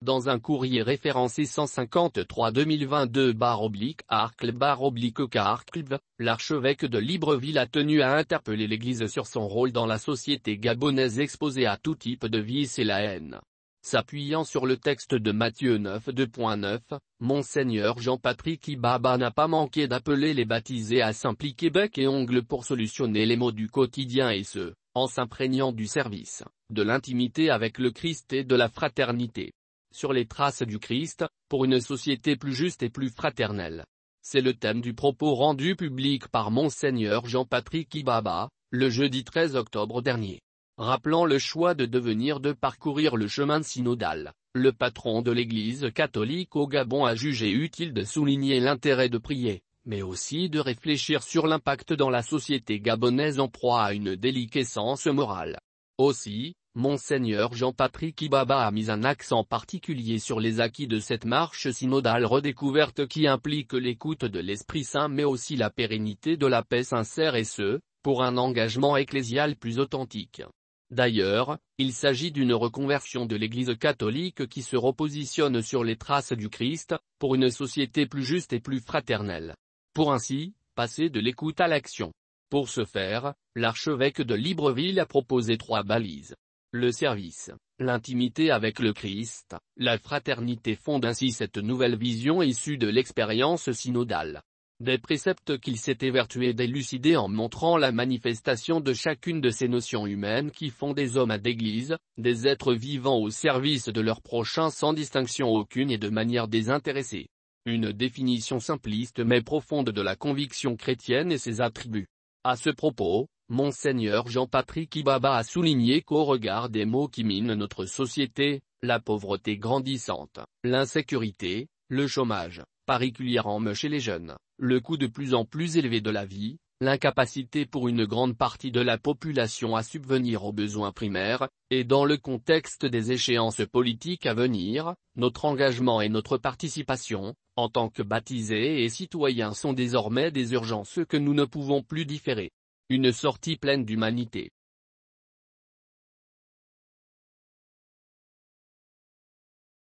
Dans un courrier référencé 153-2022/arcle/carclv, l'archevêque de Libreville a tenu à interpeller l'Église sur son rôle dans la société gabonaise exposée à tout type de vices et la haine. S'appuyant sur le texte de Matthieu 9:2.9, Monseigneur Jean-Patrick Ibaba n'a pas manqué d'appeler les baptisés à s'impliquer bec et ongles pour solutionner les maux du quotidien et ce, en s'imprégnant du service, de l'intimité avec le Christ et de la fraternité. Sur les traces du Christ, pour une société plus juste et plus fraternelle. C'est le thème du propos rendu public par Monseigneur Jean-Patrick Ibaba, le jeudi 13 octobre dernier. Rappelant le choix de parcourir le chemin synodal, le patron de l'Église catholique au Gabon a jugé utile de souligner l'intérêt de prier, mais aussi de réfléchir sur l'impact dans la société gabonaise en proie à une déliquescence morale. Aussi, Monseigneur Jean-Patrick Ibaba a mis un accent particulier sur les acquis de cette marche synodale redécouverte qui implique l'écoute de l'Esprit Saint mais aussi la pérennité de la paix sincère et ce, pour un engagement ecclésial plus authentique. D'ailleurs, il s'agit d'une reconversion de l'Église catholique qui se repositionne sur les traces du Christ, pour une société plus juste et plus fraternelle. Pour ainsi, passer de l'écoute à l'action. Pour ce faire, l'archevêque de Libreville a proposé 3 balises. Le service, l'intimité avec le Christ, la fraternité fondent ainsi cette nouvelle vision issue de l'expérience synodale. Des préceptes qu'il s'est évertué d'élucider en montrant la manifestation de chacune de ces notions humaines qui font des hommes d'église, des êtres vivants au service de leur prochain sans distinction aucune et de manière désintéressée. Une définition simpliste mais profonde de la conviction chrétienne et ses attributs. À ce propos, Monseigneur Jean-Patrick Ibaba a souligné qu'au regard des maux qui minent notre société, la pauvreté grandissante, l'insécurité, le chômage, particulièrement chez les jeunes, le coût de plus en plus élevé de la vie, l'incapacité pour une grande partie de la population à subvenir aux besoins primaires, et dans le contexte des échéances politiques à venir, notre engagement et notre participation, en tant que baptisés et citoyens sont désormais des urgences que nous ne pouvons plus différer. Une sortie pleine d'humanité.